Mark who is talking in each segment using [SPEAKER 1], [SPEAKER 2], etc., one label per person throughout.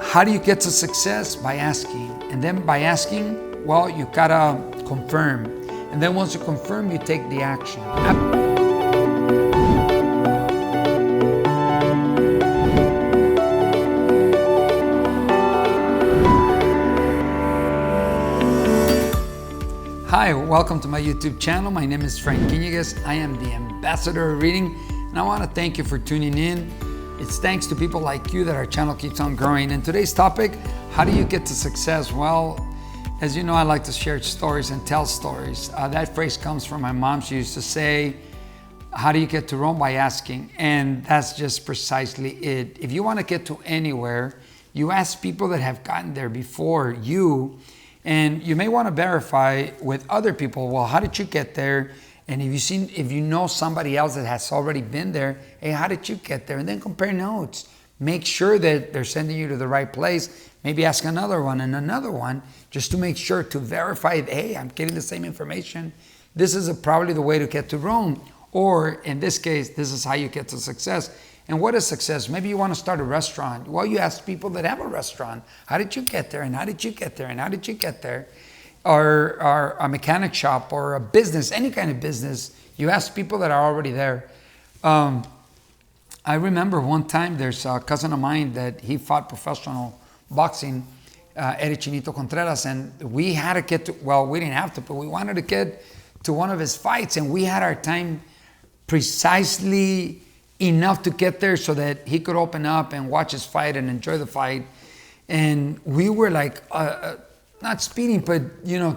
[SPEAKER 1] How do you get to success? By asking. And then by asking, well, you gotta confirm. And then once you confirm, you take the action. Hi, welcome to my YouTube channel. My name is Frank Quiñiguez. I am the ambassador of reading, and I want to thank you for tuning in. It's thanks to people like you that our channel keeps on growing. And today's topic, how do you get to success? Well, as you know, I like to share stories and tell stories. That phrase comes from my mom. She used to say, how do you get to Rome? By asking. And that's just precisely it. If you want to get to anywhere, you ask people that have gotten there before you. And you may want to verify with other people, well, how did you get there? And if you know somebody else that has already been there, hey, how did you get there? And then compare notes. Make sure that they're sending you to the right place. Maybe ask another one and another one, just to make sure to verify, hey, I'm getting the same information. This is probably the way to get to Rome. Or in this case, this is how you get to success. And what is success? Maybe you want to start a restaurant. Well, you ask people that have a restaurant, how did you get there? And how did you get there? And how did you get there? Or a mechanic shop or a business, any kind of business, you ask people that are already there. I remember one time there's a cousin of mine that he fought professional boxing, Eddie Chinito Contreras, and we had to get to, well, we didn't have to, but we wanted to get to one of his fights, and we had our time precisely enough to get there so that he could open up and watch his fight and enjoy the fight. And we were like, not speeding, but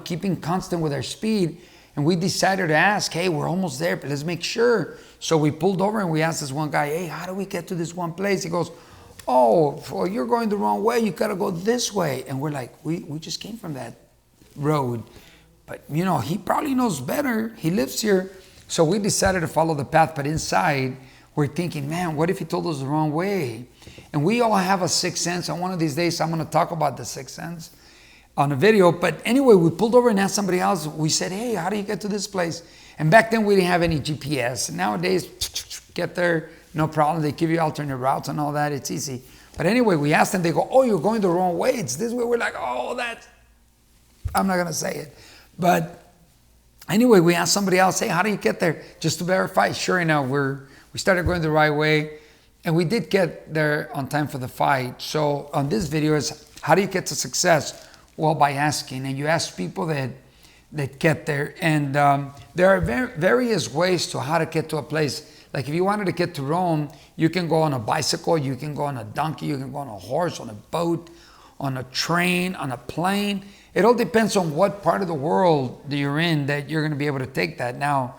[SPEAKER 1] keeping constant with our speed. And we decided to ask, hey, we're almost there, but let's make sure. So we pulled over and we asked this one guy, hey, how do we get to this one place? He goes, oh, well, you're going the wrong way. You got to go this way. And we're like, we just came from that road. But, he probably knows better. He lives here. So we decided to follow the path. But inside, we're thinking, man, what if he told us the wrong way? And we all have a sixth sense. And one of these days, I'm going to talk about the sixth sense on a video. But anyway, we pulled over and asked somebody else. We said, hey, how do you get to this place? And back then we didn't have any GPS. Nowadays, get there, no problem. They give you alternate routes and all that. It's easy. But anyway, we asked them, they go, oh, you're going the wrong way. It's this way. We're like, oh, I'm not going to say it. But anyway, we asked somebody else, hey, how do you get there? Just to verify. Sure enough, we started going the right way. And we did get there on time for the fight. So on this video is, how do you get to success? Well, by asking, and you ask people that get there. And there are various ways to how to get to a place. Like if you wanted to get to Rome, you can go on a bicycle, you can go on a donkey, you can go on a horse, on a boat, on a train, on a plane. It all depends on what part of the world that you're in that you're going to be able to take that. Now,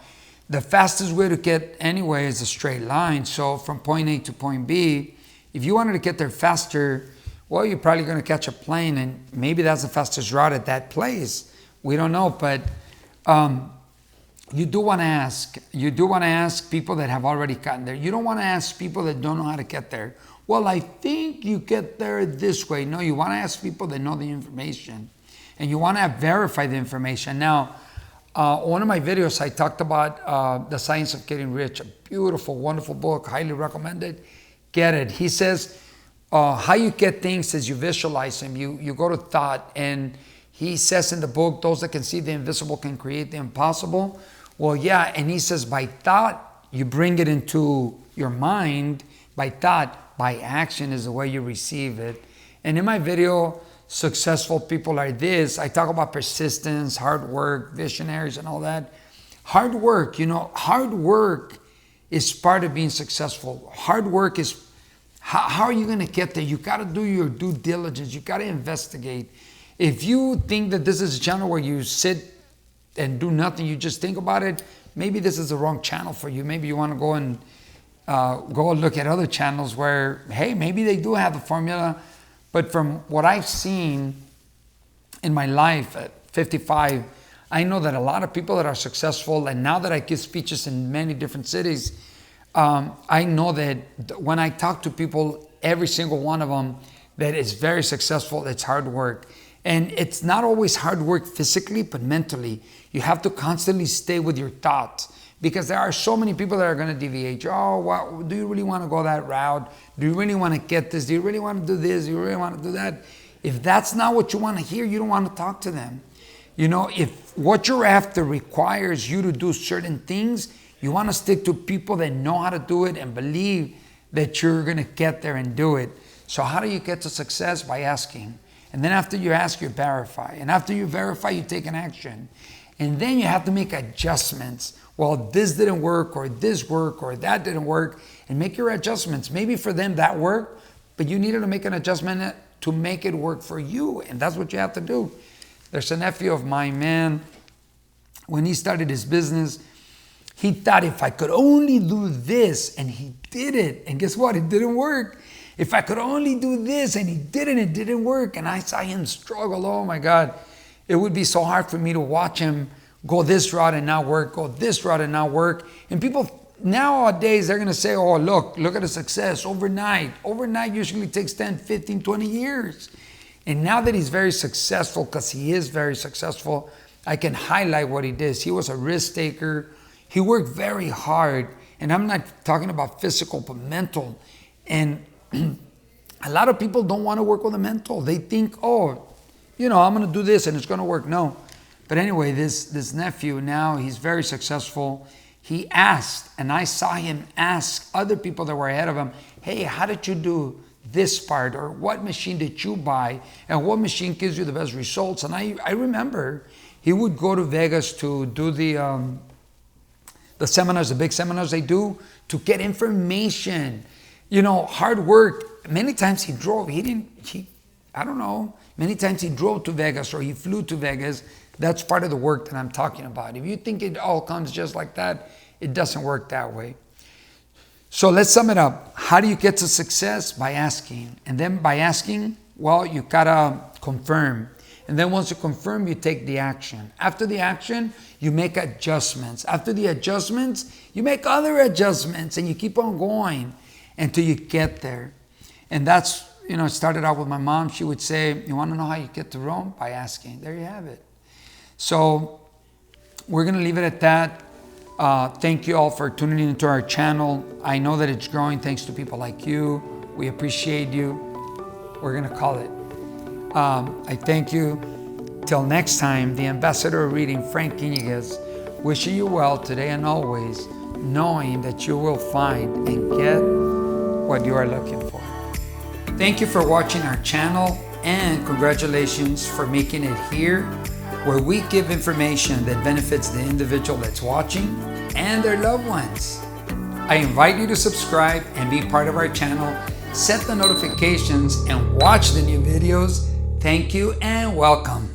[SPEAKER 1] the fastest way to get anywhere is a straight line. So from point A to point B, if you wanted to get there faster, well, you're probably going to catch a plane, and maybe that's the fastest route at that place. We don't know, but you do want to ask. You do want to ask people that have already gotten there. You don't want to ask people that don't know how to get there. Well, I think you get there this way. No, you want to ask people that know the information, and you want to verify the information. Now, one of my videos, I talked about The Science of Getting Rich, a beautiful, wonderful book, highly recommended. Get it. He says, how you get things is you visualize them. You go to thought. And he says in the book, those that can see the invisible can create the impossible. Well, yeah. And he says by thought, you bring it into your mind. By thought, by action is the way you receive it. And in my video, Successful People Are This, I talk about persistence, hard work, visionaries and all that. Hard work, hard work is part of being successful. Hard work is, how are you going to get there? You got to do your due diligence. You got to investigate. If you think that this is a channel where you sit and do nothing, you just think about it, maybe this is the wrong channel for you. Maybe you want to go and look at other channels where, hey, maybe they do have the formula. But from what I've seen in my life at 55, I know that a lot of people that are successful, and now that I give speeches in many different cities, I know that when I talk to people, every single one of them that is very successful, it's hard work. And it's not always hard work physically, but mentally. You have to constantly stay with your thoughts. Because there are so many people that are going to deviate. Oh, well, do you really want to go that route? Do you really want to get this? Do you really want to do this? Do you really want to do that? If that's not what you want to hear, you don't want to talk to them. You know, if what you're after requires you to do certain things, you want to stick to people that know how to do it and believe that you're going to get there and do it. So how do you get to success? By asking. And then after you ask, you verify. And after you verify, you take an action. And then you have to make adjustments. Well, this didn't work, or this worked, or that didn't work. And make your adjustments. Maybe for them that worked, but you needed to make an adjustment to make it work for you. And that's what you have to do. There's a nephew of mine, man. When he started his business, he thought if I could only do this, and he did it. And guess what? It didn't work. If I could only do this, and he did it, it didn't work. And I saw him struggle. Oh my God. It would be so hard for me to watch him go this route and not work, go this route and not work. And people nowadays, they're going to say, oh, look at the success overnight. Overnight usually takes 10, 15, 20 years. And now that he's very successful, because he is very successful, I can highlight what he did. He was a risk taker. He worked very hard. And I'm not talking about physical, but mental. And a lot of people don't want to work with the mental. They think, oh, you know, I'm going to do this and it's going to work. No. But anyway, this nephew, now he's very successful. He asked, and I saw him ask other people that were ahead of him, hey, how did you do this part? Or what machine did you buy? And what machine gives you the best results? And I remember he would go to Vegas to do the seminars, the big seminars they do, to get information. You know, hard work. Many times he drove. I don't know. Many times he drove to Vegas or he flew to Vegas. That's part of the work that I'm talking about. If you think it all comes just like that, it doesn't work that way. So let's sum it up. How do you get to success? By asking. And then by asking, well, you gotta confirm. And then once you confirm, you take the action. After the action, you make adjustments. After the adjustments, you make other adjustments, and you keep on going until you get there. And that's, you know, it started out with my mom. She would say, you want to know how you get to Rome? By asking. There you have it. So we're going to leave it at that. Thank you all for tuning into our channel. I know that it's growing thanks to people like you. We appreciate you. We're going to call it. I thank you. Till next time, the Ambassador of Reading, Frank Quiniguez, wishing you well today and always, knowing that you will find and get what you are looking for. Thank you for watching our channel, and congratulations for making it here, where we give information that benefits the individual that's watching and their loved ones. I invite you to subscribe and be part of our channel, set the notifications, and watch the new videos. Thank you and welcome.